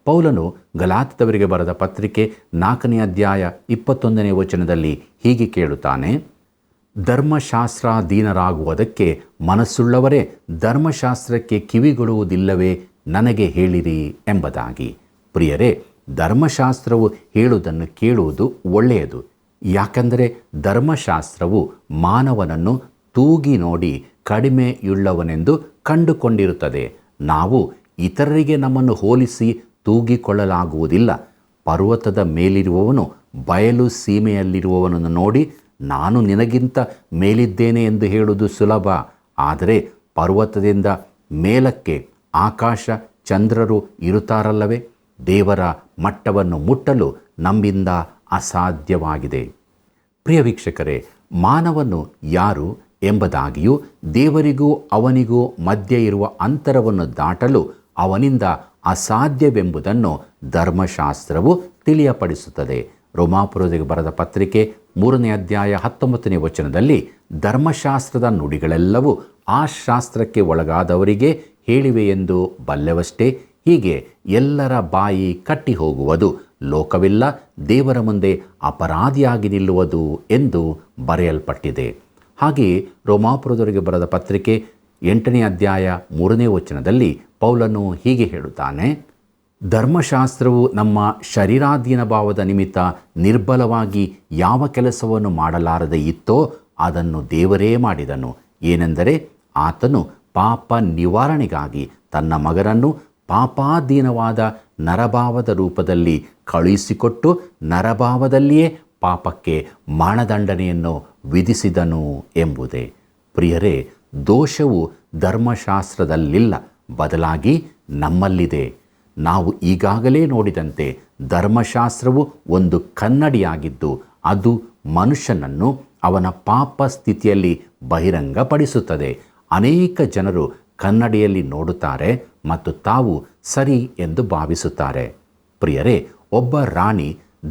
ಪೌಲನು ಗಲಾತ್ಯದವರಿಗೆ ಬರೆದ ಪತ್ರಿಕೆ 4ನೇ ಅಧ್ಯಾಯ 21ನೇ ವಚನದಲ್ಲಿ ಹೀಗೆ ಕೇಳುತ್ತಾನೆ, ಧರ್ಮಶಾಸ್ತ್ರಾಧೀನರಾಗುವುದಕ್ಕೆ ಮನಸ್ಸುಳ್ಳವರೇ ಧರ್ಮಶಾಸ್ತ್ರಕ್ಕೆ ಕಿವಿಗೊಡುವುದಿಲ್ಲವೇ, ನನಗೆ ಹೇಳಿರಿ ಎಂಬುದಾಗಿ. ಪ್ರಿಯರೇ, ಧರ್ಮಶಾಸ್ತ್ರವು ಹೇಳುವುದನ್ನು ಕೇಳುವುದು ಒಳ್ಳೆಯದು. ಯಾಕೆಂದರೆ ಧರ್ಮಶಾಸ್ತ್ರವು ಮಾನವನನ್ನು ತೂಗಿ ನೋಡಿ ಕಡಿಮೆಯುಳ್ಳವನೆಂದು ಕಂಡುಕೊಂಡಿರುತ್ತದೆ. ನಾವು ಇತರರಿಗೆ ನಮ್ಮನ್ನು ಹೋಲಿಸಿ ತೂಗಿಕೊಳ್ಳಲಾಗುವುದಿಲ್ಲ. ಪರ್ವತದ ಮೇಲಿರುವವನು ಬಯಲು ಸೀಮೆಯಲ್ಲಿರುವವನನ್ನು ನೋಡಿ ನಾನು ನಿನಗಿಂತ ಮೇಲಿದ್ದೇನೆ ಎಂದು ಹೇಳುವುದು ಸುಲಭ. ಆದರೆ ಪರ್ವತದಿಂದ ಮೇಲಕ್ಕೆ ಆಕಾಶ ಚಂದ್ರರು ಇರುತ್ತಾರಲ್ಲವೇ? ದೇವರ ಮಟ್ಟವನ್ನು ಮುಟ್ಟಲು ನಮ್ಮಿಂದ ಅಸಾಧ್ಯವಾಗಿದೆ. ಪ್ರಿಯ ವೀಕ್ಷಕರೇ, ಮಾನವನು ಯಾರು ಎಂಬುದಾಗಿಯೂ ದೇವರಿಗೂ ಅವನಿಗೂ ಮಧ್ಯೆ ಇರುವ ಅಂತರವನ್ನು ದಾಟಲು ಅವನಿಂದ ಅಸಾಧ್ಯವೆಂಬುದನ್ನು ಧರ್ಮಶಾಸ್ತ್ರವು ತಿಳಿಯಪಡಿಸುತ್ತದೆ. ರೋಮಾಪುರರಿಗೆ ಬರೆದ ಪತ್ರಿಕೆ 3ನೇ ಅಧ್ಯಾಯ 19ನೇ ವಚನದಲ್ಲಿ ಧರ್ಮಶಾಸ್ತ್ರದ ನುಡಿಗಳೆಲ್ಲವೂ ಆ ಶಾಸ್ತ್ರಕ್ಕೆ ಒಳಗಾದವರಿಗೆ ಹೇಳಿವೆ ಎಂದು ಬಲ್ಲೆವಷ್ಟೇ. ಹೀಗೆ ಎಲ್ಲರ ಬಾಯಿ ಕಟ್ಟಿ ಹೋಗುವುದು, ಲೋಕವಿಲ್ಲ ದೇವರ ಮುಂದೆ ಅಪರಾಧಿಯಾಗಿ ನಿಲ್ಲುವುದು ಎಂದು ಬರೆಯಲ್ಪಟ್ಟಿದೆ. ಹಾಗೆಯೇ ರೋಮಾಪುರದವರಿಗೆ ಬರೆದ ಪತ್ರಿಕೆ 8ನೇ ಅಧ್ಯಾಯ 3ನೇ ವಚನದಲ್ಲಿ ಪೌಲನು ಹೀಗೆ ಹೇಳುತ್ತಾನೆ: ಧರ್ಮಶಾಸ್ತ್ರವು ನಮ್ಮ ಶರೀರಾಧೀನ ಭಾವದ ನಿಮಿತ್ತ ನಿರ್ಬಲವಾಗಿ ಯಾವ ಕೆಲಸವನ್ನು ಮಾಡಲಾರದೆ ಇತ್ತೋ ಅದನ್ನು ದೇವರೇ ಮಾಡಿದನು. ಏನೆಂದರೆ ಆತನು ಪಾಪ ನಿವಾರಣೆಗಾಗಿ ತನ್ನ ಮಗನನ್ನು ಪಾಪಾಧೀನವಾದ ನರಭಾವದ ರೂಪದಲ್ಲಿ ಕಳುಹಿಸಿಕೊಟ್ಟು ನರಭಾವದಲ್ಲಿಯೇ ಪಾಪಕ್ಕೆ ಮರಣದಂಡನೆಯನ್ನು ವಿಧಿಸಿದನು ಎಂಬುದೇ. ಪ್ರಿಯರೇ, ದೋಷವು ಧರ್ಮಶಾಸ್ತ್ರದಲ್ಲಿಲ್ಲ, ಬದಲಾಗಿ ನಮ್ಮಲ್ಲಿದೆ. ನಾವು ಈಗಾಗಲೇ ನೋಡಿದಂತೆ ಧರ್ಮಶಾಸ್ತ್ರವು ಒಂದು ಕನ್ನಡಿಯಾಗಿದ್ದು ಅದು ಮನುಷ್ಯನನ್ನು ಅವನ ಪಾಪ ಸ್ಥಿತಿಯಲ್ಲಿ ಬಹಿರಂಗಪಡಿಸುತ್ತದೆ. ಅನೇಕ ಜನರು ಕನ್ನಡಿಯಲ್ಲಿ ನೋಡುತ್ತಾರೆ ಮತ್ತು ತಾವು ಸರಿ ಎಂದು ಭಾವಿಸುತ್ತಾರೆ. ಪ್ರಿಯರೇ, ಒಬ್ಬ ರಾಣಿ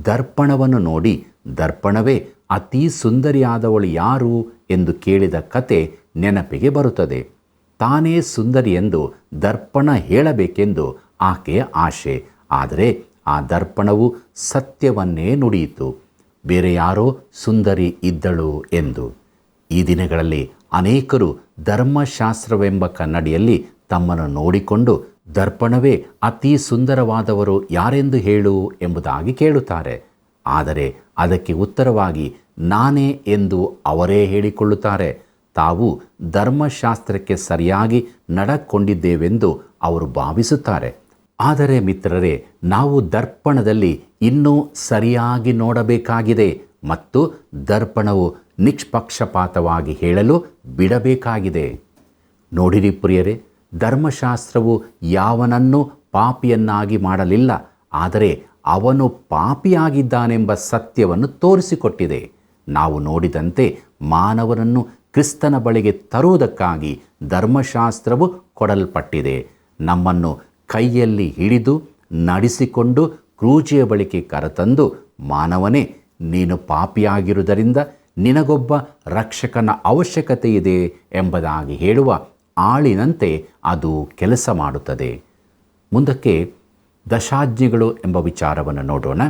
ದರ್ಪಣವನ್ನು ನೋಡಿ ದರ್ಪಣವೇ ಅತೀ ಸುಂದರಿಯಾದವಳು ಯಾರು ಎಂದು ಕೇಳಿದ ಕತೆ ನೆನಪಿಗೆ ಬರುತ್ತದೆ. ತಾನೇ ಸುಂದರಿ ಎಂದು ದರ್ಪಣ ಹೇಳಬೇಕೆಂದು ಆಕೆಯ ಆಶೆ. ಆದರೆ ಆ ದರ್ಪಣವು ಸತ್ಯವನ್ನೇ ನುಡಿಯಿತು, ಬೇರೆ ಯಾರೋ ಸುಂದರಿ ಇದ್ದಳು ಎಂದು. ಈ ದಿನಗಳಲ್ಲಿ ಅನೇಕರು ಧರ್ಮಶಾಸ್ತ್ರವೆಂಬ ಕನ್ನಡಿಯಲ್ಲಿ ತಮ್ಮನ್ನು ನೋಡಿಕೊಂಡು ದರ್ಪಣವೇ ಅತೀ ಸುಂದರವಾದವರು ಯಾರೆಂದು ಹೇಳು ಎಂಬುದಾಗಿ ಕೇಳುತ್ತಾರೆ. ಆದರೆ ಅದಕ್ಕೆ ಉತ್ತರವಾಗಿ ನಾನೇ ಎಂದು ಅವರೇ ಹೇಳಿಕೊಳ್ಳುತ್ತಾರೆ. ತಾವು ಧರ್ಮಶಾಸ್ತ್ರಕ್ಕೆ ಸರಿಯಾಗಿ ನಡಕೊಂಡಿದ್ದೇವೆಂದು ಅವರು ಭಾವಿಸುತ್ತಾರೆ. ಆದರೆ ಮಿತ್ರರೇ, ನಾವು ದರ್ಪಣದಲ್ಲಿ ಇನ್ನೂ ಸರಿಯಾಗಿ ನೋಡಬೇಕಾಗಿದೆ ಮತ್ತು ದರ್ಪಣವು ನಿಷ್ಪಕ್ಷಪಾತವಾಗಿ ಹೇಳಲು ಬಿಡಬೇಕಾಗಿದೆ. ನೋಡಿರಿ ಪ್ರಿಯರೇ, ಧರ್ಮಶಾಸ್ತ್ರವು ಯಾವನನ್ನು ಪಾಪಿಯನ್ನಾಗಿ ಮಾಡಲಿಲ್ಲ, ಆದರೆ ಅವನು ಪಾಪಿಯಾಗಿದ್ದಾನೆಂಬ ಸತ್ಯವನ್ನು ತೋರಿಸಿಕೊಟ್ಟಿದೆ. ನಾವು ನೋಡಿದಂತೆ ಮಾನವನನ್ನು ಕ್ರಿಸ್ತನ ಬಳಿಗೆ ತರುವುದಕ್ಕಾಗಿ ಧರ್ಮಶಾಸ್ತ್ರವು ಕೊಡಲ್ಪಟ್ಟಿದೆ. ನಮ್ಮನ್ನು ಕೈಯಲ್ಲಿ ಹಿಡಿದು ನಡೆಸಿಕೊಂಡು ಕ್ರೂಜೆಯ ಬಳಿಗೆ ಕರೆತಂದು, ಮಾನವನೇ, ನೀನು ಪಾಪಿಯಾಗಿರುವುದರಿಂದ ನಿನಗೊಬ್ಬ ರಕ್ಷಕನ ಅವಶ್ಯಕತೆ ಇದೆ ಎಂಬುದಾಗಿ ಹೇಳುವ ಆಳಿನಂತೆ ಅದು ಕೆಲಸ ಮಾಡುತ್ತದೆ. ಮುಂದಕ್ಕೆ ದಶಾಜ್ಞೆಗಳು ಎಂಬ ವಿಚಾರವನ್ನು ನೋಡೋಣ.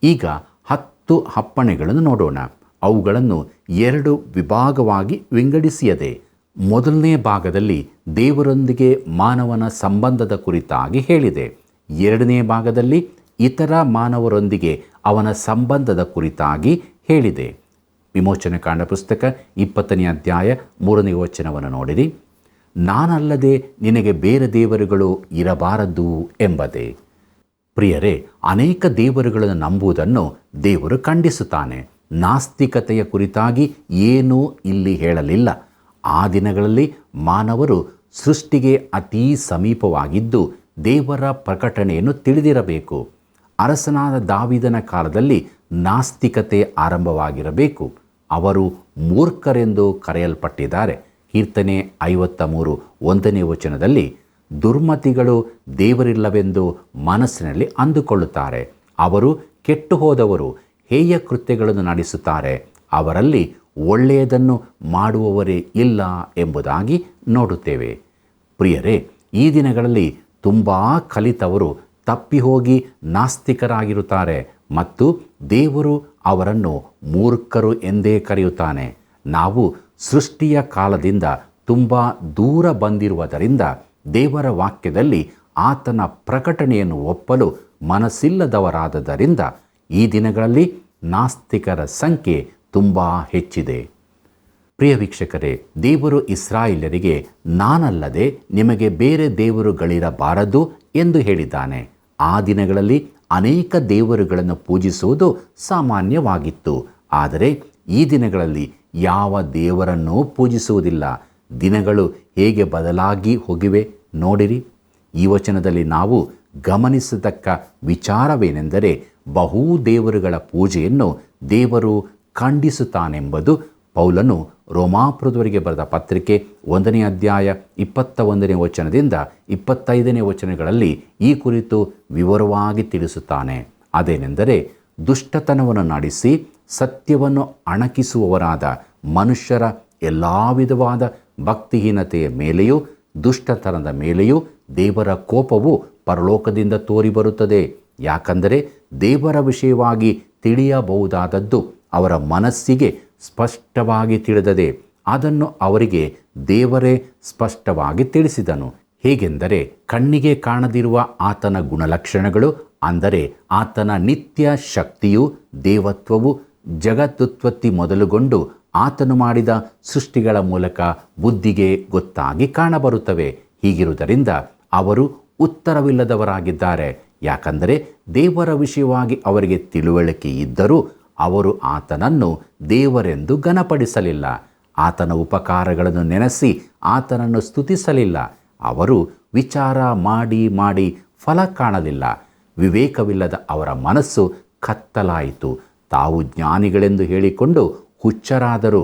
ಈಗ 10 ಅಪ್ಪಣೆಗಳನ್ನು ನೋಡೋಣ. ಅವುಗಳನ್ನು 2 ವಿಭಾಗವಾಗಿ ವಿಂಗಡಿಸಿಯದೆ. ಮೊದಲನೇ ಭಾಗದಲ್ಲಿ ದೇವರೊಂದಿಗೆ ಮಾನವನ ಸಂಬಂಧದ ಕುರಿತಾಗಿ ಹೇಳಿದೆ. 2ನೇ ಭಾಗದಲ್ಲಿ ಇತರ ಮಾನವರೊಂದಿಗೆ ಅವನ ಸಂಬಂಧದ ಕುರಿತಾಗಿ ಹೇಳಿದೆ. ವಿಮೋಚನಕಾಂಡ ಪುಸ್ತಕ 20ನೇ ಅಧ್ಯಾಯ 3ನೇ ವಚನವನ್ನು ನೋಡಿರಿ. ನಾನಲ್ಲದೆ ನಿನಗೆ ಬೇರೆ ದೇವರುಗಳು ಇರಬಾರದು ಎಂಬುದೇ. ಪ್ರಿಯರೇ, ಅನೇಕ ದೇವರುಗಳನ್ನು ನಂಬುವುದನ್ನು ದೇವರು ಖಂಡಿಸುತ್ತಾನೆ. ನಾಸ್ತಿಕತೆಯ ಕುರಿತಾಗಿ ಏನೂ ಇಲ್ಲಿ ಹೇಳಲಿಲ್ಲ. ಆ ದಿನಗಳಲ್ಲಿ ಮಾನವರು ಸೃಷ್ಟಿಗೆ ಅತೀ ಸಮೀಪವಾಗಿದ್ದು ದೇವರ ಪ್ರಕಟಣೆಯನ್ನು ತಿಳಿದಿರಬೇಕು. ಅರಸನಾದ ದಾವೀದನ ಕಾಲದಲ್ಲಿ ನಾಸ್ತಿಕತೆ ಆರಂಭವಾಗಿರಬೇಕು. ಅವರು ಮೂರ್ಖರೆಂದು ಕರೆಯಲ್ಪಟ್ಟಿದ್ದಾರೆ. ಕೀರ್ತನೆ 53 1ನೇ ವಚನದಲ್ಲಿ ದುರ್ಮತಿಗಳು ದೇವರಿಲ್ಲವೆಂದು ಮನಸ್ಸಿನಲ್ಲಿ ಅಂದುಕೊಳ್ಳುತ್ತಾರೆ. ಅವರು ಕೆಟ್ಟು ಹೋದವರು, ಹೇಯ ಕೃತ್ಯಗಳನ್ನು ನಡೆಸುತ್ತಾರೆ, ಅವರಲ್ಲಿ ಒಳ್ಳೆಯದನ್ನು ಮಾಡುವವರೇ ಇಲ್ಲ ಎಂಬುದಾಗಿ ನೋಡುತ್ತೇವೆ. ಪ್ರಿಯರೇ, ಈ ದಿನಗಳಲ್ಲಿ ತುಂಬ ಕಲಿತವರು ತಪ್ಪಿ ಹೋಗಿ ನಾಸ್ತಿಕರಾಗಿರುತ್ತಾರೆ ಮತ್ತು ದೇವರು ಅವರನ್ನು ಮೂರ್ಖರು ಎಂದೇ ಕರೆಯುತ್ತಾನೆ. ನಾವು ಸೃಷ್ಟಿಯ ಕಾಲದಿಂದ ತುಂಬ ದೂರ ಬಂದಿರುವುದರಿಂದ ದೇವರ ವಾಕ್ಯದಲ್ಲಿ ಆತನ ಪ್ರಕಟಣೆಯನ್ನು ಒಪ್ಪಲು ಮನಸ್ಸಿಲ್ಲದವರಾದದರಿಂದ ಈ ದಿನಗಳಲ್ಲಿ ನಾಸ್ತಿಕರ ಸಂಖ್ಯೆ ತುಂಬ ಹೆಚ್ಚಿದೆ. ಪ್ರಿಯ ವೀಕ್ಷಕರೇ, ದೇವರು ಇಸ್ರಾಯೇಲರಿಗೆ ನಾನಲ್ಲದೆ ನಿಮಗೆ ಬೇರೆ ದೇವರುಗಳಿರಬಾರದು ಎಂದು ಹೇಳಿದ್ದಾನೆ. ಆ ದಿನಗಳಲ್ಲಿ ಅನೇಕ ದೇವರುಗಳನ್ನು ಪೂಜಿಸುವುದು ಸಾಮಾನ್ಯವಾಗಿತ್ತು. ಆದರೆ ಈ ದಿನಗಳಲ್ಲಿ ಯಾವ ದೇವರನ್ನೂ ಪೂಜಿಸುವುದಿಲ್ಲ. ದಿನಗಳು ಹೇಗೆ ಬದಲಾಗಿ ಹೋಗಿವೆ ನೋಡಿರಿ. ಈ ವಚನದಲ್ಲಿ ನಾವು ಗಮನಿಸತಕ್ಕ ವಿಚಾರವೇನೆಂದರೆ, ಬಹು ದೇವರುಗಳ ಪೂಜೆಯನ್ನು ದೇವರು ಖಂಡಿಸುತ್ತಾನೆಂಬುದು ಪೌಲನು ರೋಮಾಪುರದವರಿಗೆ ಬರೆದ ಪತ್ರಿಕೆ 1ನೇ ಅಧ್ಯಾಯ 21ನೇ ವಚನದಿಂದ 25ನೇ ವಚನಗಳಲ್ಲಿ ಈ ಕುರಿತು ವಿವರವಾಗಿ ತಿಳಿಸುತ್ತಾನೆ. ಅದೇನೆಂದರೆ, ದುಷ್ಟತನವನ್ನು ನಡೆಸಿ ಸತ್ಯವನ್ನು ಅಣಕಿಸುವವರಾದ ಮನುಷ್ಯರ ಎಲ್ಲ ವಿಧವಾದ ಭಕ್ತಿಹೀನತೆಯ ಮೇಲೆಯೂ ದುಷ್ಟತನದ ಮೇಲೆಯೂ ದೇವರ ಕೋಪವು ಪರಲೋಕದಿಂದ ತೋರಿಬರುತ್ತದೆ. ಯಾಕಂದರೆ ದೇವರ ವಿಷಯವಾಗಿ ತಿಳಿಯಬಹುದಾದದ್ದು ಅವರ ಮನಸ್ಸಿಗೆ ಸ್ಪಷ್ಟವಾಗಿ ತಿಳಿದದೆ. ಅದನ್ನು ಅವರಿಗೆ ದೇವರೇ ಸ್ಪಷ್ಟವಾಗಿ ತಿಳಿಸಿದನು. ಹೇಗೆಂದರೆ, ಕಣ್ಣಿಗೆ ಕಾಣದಿರುವ ಆತನ ಗುಣಲಕ್ಷಣಗಳು, ಅಂದರೆ ಆತನ ನಿತ್ಯ ಶಕ್ತಿಯು, ದೇವತ್ವವು ಜಗದುತ್ಪತ್ತಿ ಮೊದಲುಗೊಂಡು ಆತನು ಮಾಡಿದ ಸೃಷ್ಟಿಗಳ ಮೂಲಕ ಬುದ್ಧಿಗೆ ಗೊತ್ತಾಗಿ ಕಾಣಬರುತ್ತವೆ. ಹೀಗಿರುವುದರಿಂದ ಅವರು ಉತ್ತರವಿಲ್ಲದವರಾಗಿದ್ದಾರೆ. ಯಾಕಂದರೆ ದೇವರ ವಿಷಯವಾಗಿ ಅವರಿಗೆ ತಿಳುವಳಿಕೆ ಇದ್ದರೂ ಅವರು ಆತನನ್ನು ದೇವರೆಂದು ಘನಪಡಿಸಲಿಲ್ಲ. ಆತನ ಉಪಕಾರಗಳನ್ನು ನೆನೆಸಿ ಆತನನ್ನು ಸ್ತುತಿಸಲಿಲ್ಲ. ಅವರು ವಿಚಾರ ಮಾಡಿ ಮಾಡಿ ಫಲ ಕಾಣಲಿಲ್ಲ. ವಿವೇಕವಿಲ್ಲದ ಅವರ ಮನಸ್ಸು ಕತ್ತಲಾಯಿತು. ತಾವು ಜ್ಞಾನಿಗಳೆಂದು ಹೇಳಿಕೊಂಡು ಹುಚ್ಚರಾದರೂ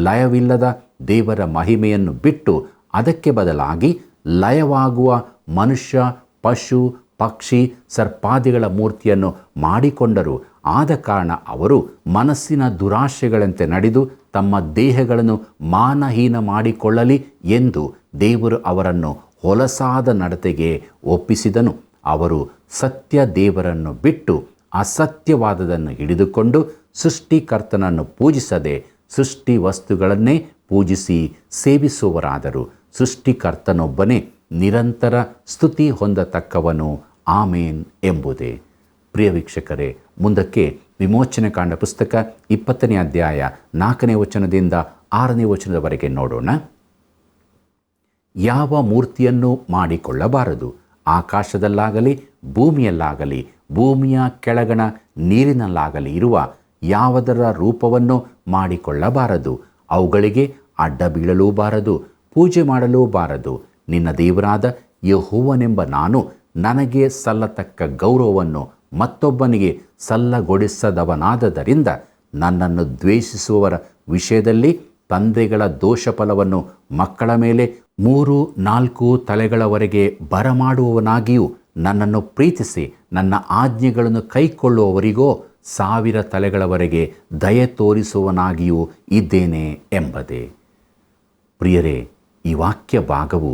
ಲಯವಿಲ್ಲದ ದೇವರ ಮಹಿಮೆಯನ್ನು ಬಿಟ್ಟು ಅದಕ್ಕೆ ಬದಲಾಗಿ ಲಯವಾಗುವ ಮನುಷ್ಯ, ಪಶು, ಪಕ್ಷಿ, ಸರ್ಪಾದಿಗಳ ಮೂರ್ತಿಯನ್ನು ಮಾಡಿಕೊಂಡರು. ಆದ ಕಾರಣ ಅವರು ಮನಸ್ಸಿನ ದುರಾಶೆಗಳಂತೆ ನಡೆದು ತಮ್ಮ ದೇಹಗಳನ್ನು ಮಾನಹೀನ ಮಾಡಿಕೊಳ್ಳಲಿ ಎಂದು ದೇವರು ಅವರನ್ನು ಹೊಲಸಾದ ನಡತೆಗೆ ಒಪ್ಪಿಸಿದನು. ಅವರು ಸತ್ಯ ದೇವರನ್ನು ಬಿಟ್ಟು ಅಸತ್ಯವಾದದನ್ನು ಹಿಡಿದುಕೊಂಡು ಸೃಷ್ಟಿಕರ್ತನನ್ನು ಪೂಜಿಸದೆ ಸೃಷ್ಟಿ ವಸ್ತುಗಳನ್ನೇ ಪೂಜಿಸಿ ಸೇವಿಸುವವರಾದರು. ಸೃಷ್ಟಿಕರ್ತನೊಬ್ಬನೇ ನಿರಂತರ ಸ್ತುತಿ ಹೊಂದತಕ್ಕವನು. ಆಮೇನ್ ಎಂಬುದೇ. ಪ್ರಿಯ ವೀಕ್ಷಕರೇ, ಮುಂದಕ್ಕೆ ವಿಮೋಚನೆ ಕಾಂಡ ಪುಸ್ತಕ 20ನೇ ಅಧ್ಯಾಯ 4ನೇ ವಚನದಿಂದ 6ನೇ ವಚನದವರೆಗೆ ನೋಡೋಣ. ಯಾವ ಮೂರ್ತಿಯನ್ನು ಮಾಡಿಕೊಳ್ಳಬಾರದು. ಆಕಾಶದಲ್ಲಾಗಲಿ ಭೂಮಿಯಲ್ಲಾಗಲಿ ಭೂಮಿಯ ಕೆಳಗಣ ನೀರಿನಲ್ಲಾಗಲಿ ಇರುವ ಯಾವುದರ ರೂಪವನ್ನು ಮಾಡಿಕೊಳ್ಳಬಾರದು. ಅವುಗಳಿಗೆ ಅಡ್ಡ ಬೀಳಲೂಬಾರದು, ಪೂಜೆ ಮಾಡಲೂಬಾರದು. ನಿನ್ನ ದೇವರಾದ ಯೆಹೋವನೆಂಬ ನಾನು ನನಗೆ ಸಲ್ಲತಕ್ಕ ಗೌರವವನ್ನು ಮತ್ತೊಬ್ಬನಿಗೆ ಸಲ್ಲಗೊಡಿಸದವನಾದದರಿಂದ ನನ್ನನ್ನು ದ್ವೇಷಿಸುವವರ ವಿಷಯದಲ್ಲಿ ತಂದೆಗಳ ದೋಷಫಲವನ್ನು ಮಕ್ಕಳ ಮೇಲೆ 3-4 ತಲೆಗಳವರೆಗೆ ಬರಮಾಡುವವನಾಗಿಯೂ, ನನ್ನನ್ನು ಪ್ರೀತಿಸಿ ನನ್ನ ಆಜ್ಞೆಗಳನ್ನು ಕೈಕೊಳ್ಳುವವರಿಗೋ 1000 ತಲೆಗಳವರೆಗೆ ದಯೆ ತೋರಿಸುವವನಾಗಿಯೂ ಇದ್ದೇನೆ ಎಂಬುದೇ. ಪ್ರಿಯರೇ, ಈ ವಾಕ್ಯ ಭಾಗವು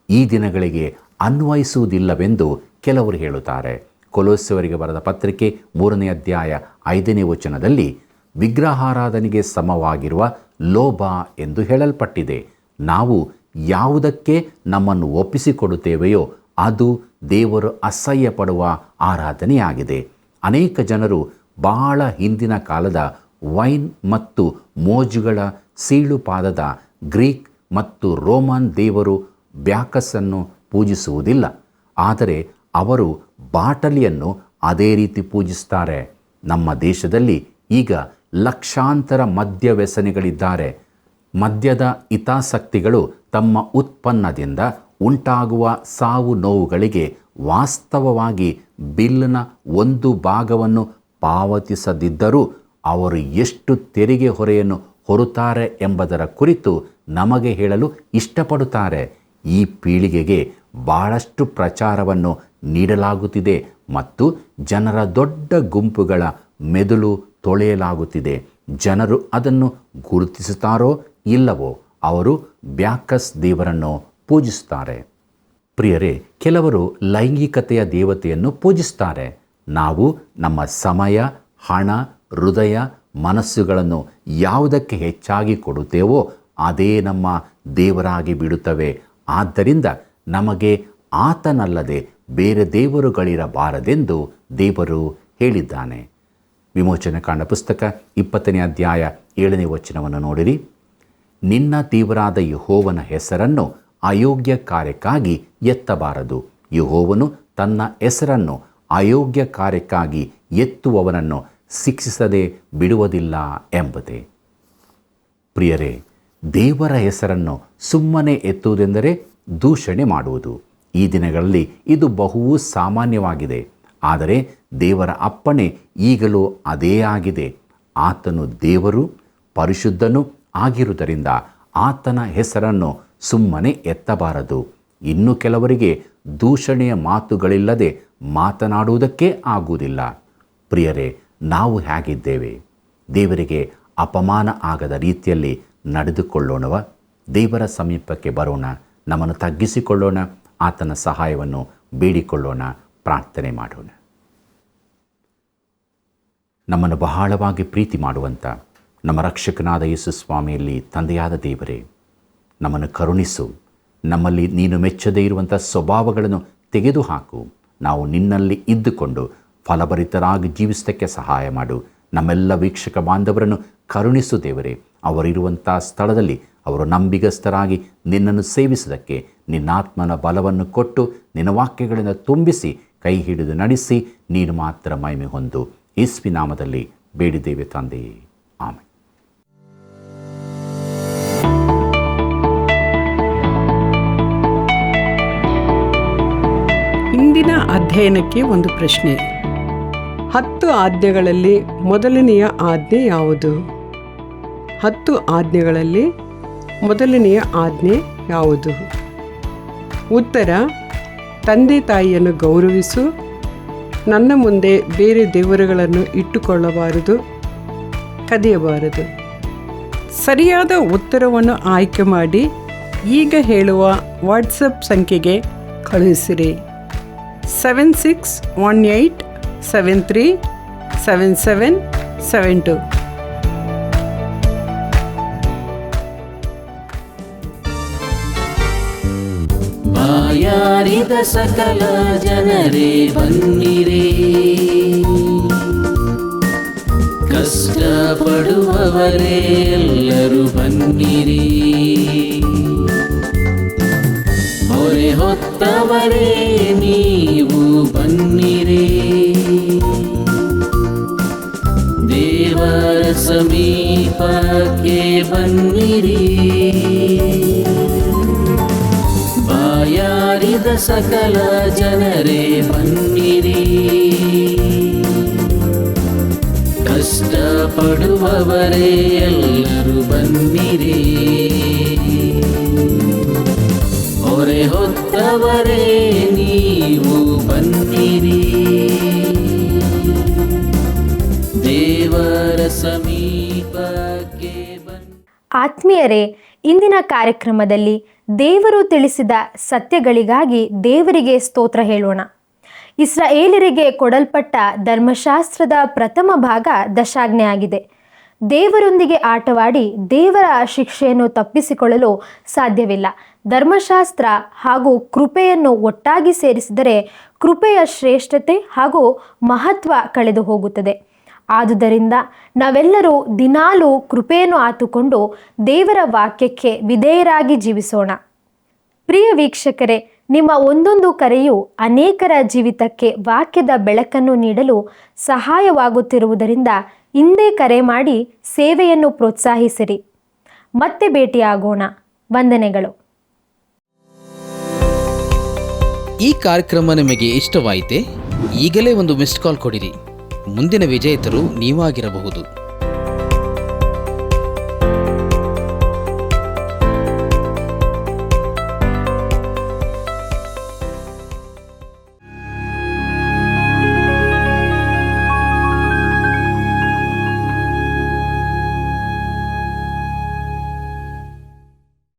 ಈ ದಿನಗಳಿಗೆ ಅನ್ವಯಿಸುವುದಿಲ್ಲವೆಂದು ಕೆಲವರು ಹೇಳುತ್ತಾರೆ. ಕೊಲೋಸ್ಯರಿಗೆ ಬರೆದ ಪತ್ರಿಕೆ 3ನೇ ಅಧ್ಯಾಯ 5ನೇ ವಚನದಲ್ಲಿ ವಿಗ್ರಹಾರಾಧನೆಗೆ ಸಮವಾಗಿರುವ ಲೋಭ ಎಂದು ಹೇಳಲ್ಪಟ್ಟಿದೆ. ನಾವು ಯಾವುದಕ್ಕೆ ನಮ್ಮನ್ನು ಒಪ್ಪಿಸಿಕೊಡುತ್ತೇವೆಯೋ ಅದು ದೇವರು ಅಸಹ್ಯ ಪಡುವ ಆರಾಧನೆಯಾಗಿದೆ. ಅನೇಕ ಜನರು ಬಹಳ ಹಿಂದಿನ ಕಾಲದ ವೈನ್ ಮತ್ತು ಮೋಜುಗಳ ಸೀಳುಪಾದದ ಗ್ರೀಕ್ ಮತ್ತು ರೋಮನ್ ದೇವರು ಬ್ಯಾಕಸನ್ನು ಪೂಜಿಸುವುದಿಲ್ಲ. ಆದರೆ ಅವರು ಬಾಟಲಿಯನ್ನು ಅದೇ ರೀತಿ ಪೂಜಿಸುತ್ತಾರೆ. ನಮ್ಮ ದೇಶದಲ್ಲಿ ಈಗ ಲಕ್ಷಾಂತರ ಮದ್ಯ ವ್ಯಸನಿಗಳಿದ್ದಾರೆ. ಮದ್ಯದ ಹಿತಾಸಕ್ತಿಗಳು ತಮ್ಮ ಉತ್ಪನ್ನದಿಂದ ಉಂಟಾಗುವ ಸಾವು ನೋವುಗಳಿಗೆ ವಾಸ್ತವವಾಗಿ ಬಿಲ್ನ 1 ಭಾಗವನ್ನು ಪಾವತಿಸದಿದ್ದರೂ ಅವರು ಎಷ್ಟು ತೆರಿಗೆ ಹೊರೆಯನ್ನು ಹೊರುತ್ತಾರೆ ಎಂಬುದರ ಕುರಿತು ನಮಗೆ ಹೇಳಲು ಇಷ್ಟಪಡುತ್ತಾರೆ. ಈ ಪೀಳಿಗೆಗೆ ಬಹಳಷ್ಟು ಪ್ರಚಾರವನ್ನು ನೀಡಲಾಗುತ್ತಿದೆ ಮತ್ತು ಜನರ ದೊಡ್ಡ ಗುಂಪುಗಳ ಮೆದುಳು ತೊಳೆಯಲಾಗುತ್ತಿದೆ. ಜನರು ಅದನ್ನು ಗುರುತಿಸುತ್ತಾರೋ ಇಲ್ಲವೋ ಅವರು ಬ್ಯಾಕಸ್ ದೇವರನ್ನು ಪೂಜಿಸುತ್ತಾರೆ. ಪ್ರಿಯರೇ, ಕೆಲವರು ಲೈಂಗಿಕತೆಯ ದೇವತೆಯನ್ನು ಪೂಜಿಸುತ್ತಾರೆ. ನಾವು ನಮ್ಮ ಸಮಯ, ಹಣ, ಹೃದಯ, ಮನಸ್ಸುಗಳನ್ನು ಯಾವುದಕ್ಕೆ ಹೆಚ್ಚಾಗಿ ಕೊಡುತ್ತೇವೋ ಅದೇ ನಮ್ಮ ದೇವರಾಗಿ ಬಿಡುತ್ತವೆ. ಆದ್ದರಿಂದ ನಮಗೆ ಆತನಲ್ಲದೆ ಬೇರೆ ದೇವರುಗಳಿರಬಾರದೆಂದು ದೇವರು ಹೇಳಿದ್ದಾನೆ. ವಿಮೋಚನೆ ಕಾಂಡ ಪುಸ್ತಕ 20ನೇ ಅಧ್ಯಾಯ 7ನೇ ವಚನವನ್ನು ನೋಡಿರಿ. ನಿನ್ನ ದೇವರಾದ ಯೆಹೋವನ ಹೆಸರನ್ನು ಅಯೋಗ್ಯ ಕಾರ್ಯಕ್ಕಾಗಿ ಎತ್ತಬಾರದು. ಯೆಹೋವನು ತನ್ನ ಹೆಸರನ್ನು ಅಯೋಗ್ಯ ಕಾರ್ಯಕ್ಕಾಗಿ ಎತ್ತುವವನನ್ನು ಶಿಕ್ಷಿಸದೆ ಬಿಡುವುದಿಲ್ಲ ಎಂಬುದೇ. ಪ್ರಿಯರೇ, ದೇವರ ಹೆಸರನ್ನು ಸುಮ್ಮನೆ ಎತ್ತುವುದೆಂದರೆ ದೂಷಣೆ ಮಾಡುವುದು. ಈ ದಿನಗಳಲ್ಲಿ ಇದು ಬಹು ಸಾಮಾನ್ಯವಾಗಿದೆ. ಆದರೆ ದೇವರ ಅಪ್ಪಣೆ ಈಗಲೂ ಅದೇ ಆಗಿದೆ. ಆತನು ದೇವರು, ಪರಿಶುದ್ಧನೂ ಆಗಿರುವುದರಿಂದ ಆತನ ಹೆಸರನ್ನು ಸುಮ್ಮನೆ ಎತ್ತಬಾರದು. ಇನ್ನು ಕೆಲವರಿಗೆ ದೂಷಣೆಯ ಮಾತುಗಳಿಲ್ಲದೆ ಮಾತನಾಡುವುದಕ್ಕೆ ಆಗುವುದಿಲ್ಲ. ಪ್ರಿಯರೇ, ನಾವು ಹೇಗಿದ್ದೇವೆ? ದೇವರಿಗೆ ಅಪಮಾನ ಆಗದ ರೀತಿಯಲ್ಲಿ ನಡೆದುಕೊಳ್ಳೋಣವ? ದೇವರ ಸಮೀಪಕ್ಕೆ ಬರೋಣ, ನಮ್ಮನ್ನು ತಗ್ಗಿಸಿಕೊಳ್ಳೋಣ, ಆತನ ಸಹಾಯವನ್ನು ಬೇಡಿಕೊಳ್ಳೋಣ, ಪ್ರಾರ್ಥನೆ ಮಾಡೋಣ. ನಮ್ಮನ್ನು ಬಹಳವಾಗಿ ಪ್ರೀತಿ ಮಾಡುವಂಥ ನಮ್ಮ ರಕ್ಷಕನಾದ ಯೇಸು ಸ್ವಾಮಿಯಲ್ಲಿ ತಂದೆಯಾದ ದೇವರೇ, ನಮ್ಮನ್ನು ಕರುಣಿಸು. ನಮ್ಮಲ್ಲಿ ನೀನು ಮೆಚ್ಚದೇ ಇರುವಂಥ ಸ್ವಭಾವಗಳನ್ನು ತೆಗೆದುಹಾಕು. ನಾವು ನಿನ್ನಲ್ಲಿ ಇದ್ದುಕೊಂಡು ಫಲಭರಿತರಾಗಿ ಜೀವಿಸೋದಕ್ಕೆ ಸಹಾಯ ಮಾಡು. ನಮ್ಮೆಲ್ಲ ವೀಕ್ಷಕ ಬಾಂಧವರನ್ನು ಕರುಣಿಸು ದೇವರೇ. ಅವರಿರುವಂಥ ಸ್ಥಳದಲ್ಲಿ ಅವರು ನಂಬಿಗಸ್ತರಾಗಿ ನಿನ್ನನ್ನು ಸೇವಿಸುವುದಕ್ಕೆ ನಿನ್ನಾತ್ಮನ ಬಲವನ್ನು ಕೊಟ್ಟು ನಿನ್ನ ವಾಕ್ಯಗಳಿಂದ ತುಂಬಿಸಿ ಕೈ ಹಿಡಿದು ನಡೆಸಿ ನೀನು ಮಾತ್ರ ಮಹಿಮೆ ಹೊಂದು. ಯೇಸುವಿನ ನಾಮದಲ್ಲಿ ಬೇಡಿದ್ದೇವೆ ತಂದೆಯೇ, ಆಮೆನ್. ಇಂದಿನ ಅಧ್ಯಯನಕ್ಕೆ ಒಂದು ಪ್ರಶ್ನೆ. 10 ಆಜ್ಞೆಗಳಲ್ಲಿ ಮೊದಲನೆಯ ಆಜ್ಞೆ ಯಾವುದು? 10 ಆಜ್ಞೆಗಳಲ್ಲಿ ಮೊದಲನೆಯ ಆಜ್ಞೆ ಯಾವುದು? ಉತ್ತರ: ತಂದೆ ತಾಯಿಯನ್ನು ಗೌರವಿಸು, ನನ್ನ ಮುಂದೆ ಬೇರೆ ದೇವರುಗಳನ್ನು ಇಟ್ಟುಕೊಳ್ಳಬಾರದು, ಕದಿಯಬಾರದು. ಸರಿಯಾದ ಉತ್ತರವನ್ನು ಆಯ್ಕೆ ಮಾಡಿ ಈಗ ಹೇಳುವ ವಾಟ್ಸಪ್ ಸಂಖ್ಯೆಗೆ ಕಳುಹಿಸಿರಿ. 7618737772. ಬಾಯಾರಿದ ಸಕಲ ಜನರೇ ಬನ್ನಿರೇ, ಕಷ್ಟಪಡುವವರೇ ಎಲ್ಲರೂ ಬನ್ನಿರಿ. ಹೊರೆ ಹೊತ್ತವರೇ ನೀವು ಬನ್ನಿರಿ, ದೇವರ ಸಮೀಪಕ್ಕೆ ಬನ್ನಿರಿ. ಬಾಯಾರಿದ ಸಕಲ ಜನರೇ ಬನ್ನಿರಿ, ಕಷ್ಟಪಡುವವರೇ ಎಲ್ಲರೂ ಬನ್ನಿರಿ. ಹೊರೆ ಹೊತ್ತವರೇ ನೀವು ಬನ್ನಿರಿ, ದೇವರ ಸಮೀಪಕ್ಕೆ ಬನ್ನಿ. ಆತ್ಮೀಯರೇ, ಇಂದಿನ ಕಾರ್ಯಕ್ರಮದಲ್ಲಿ ದೇವರು ತಿಳಿಸಿದ ಸತ್ಯಗಳಿಗಾಗಿ ದೇವರಿಗೆ ಸ್ತೋತ್ರ ಹೇಳೋಣ. ಇಸ್ರಾಯೇಲರಿಗೆ ಕೊಡಲ್ಪಟ್ಟ ಧರ್ಮಶಾಸ್ತ್ರದ ಪ್ರಥಮ ಭಾಗ ದಶಾಜ್ಞೆ ಆಗಿದೆ. ದೇವರೊಂದಿಗೆ ಆಟವಾಡಿ ದೇವರ ಶಿಕ್ಷೆಯನ್ನು ತಪ್ಪಿಸಿಕೊಳ್ಳಲು ಸಾಧ್ಯವಿಲ್ಲ. ಧರ್ಮಶಾಸ್ತ್ರ ಹಾಗೂ ಕೃಪೆಯನ್ನು ಒಟ್ಟಾಗಿ ಸೇರಿಸಿದರೆ ಕೃಪೆಯ ಶ್ರೇಷ್ಠತೆ ಹಾಗೂ ಮಹತ್ವ ಕಳೆದು ಹೋಗುತ್ತದೆ. ಆದುದರಿಂದ ನಾವೆಲ್ಲರೂ ದಿನಾಲೂ ಕೃಪೆಯನ್ನು ಆತುಕೊಂಡು ದೇವರ ವಾಕ್ಯಕ್ಕೆ ವಿಧೇಯರಾಗಿ ಜೀವಿಸೋಣ. ಪ್ರಿಯ ವೀಕ್ಷಕರೇ, ನಿಮ್ಮ ಒಂದೊಂದು ಕರೆಯು ಅನೇಕರ ಜೀವಿತಕ್ಕೆ ವಾಕ್ಯದ ಬೆಳಕನ್ನು ನೀಡಲು ಸಹಾಯವಾಗುತ್ತಿರುವುದರಿಂದ ಹಿಂದೆ ಕರೆ ಮಾಡಿ ಸೇವೆಯನ್ನು ಪ್ರೋತ್ಸಾಹಿಸಿರಿ. ಮತ್ತೆ ಭೇಟಿಯಾಗೋಣ. ವಂದನೆಗಳು. ಈ ಕಾರ್ಯಕ್ರಮ ನಿಮಗೆ ಇಷ್ಟವಾಯಿತೆ? ಈಗಲೇ ಒಂದು ಮಿಸ್ಡ್ ಕಾಲ್ ಕೊಡಿರಿ. ಮುಂದಿನ ವಿಜೇತರು ನೀವಾಗಿರಬಹುದು.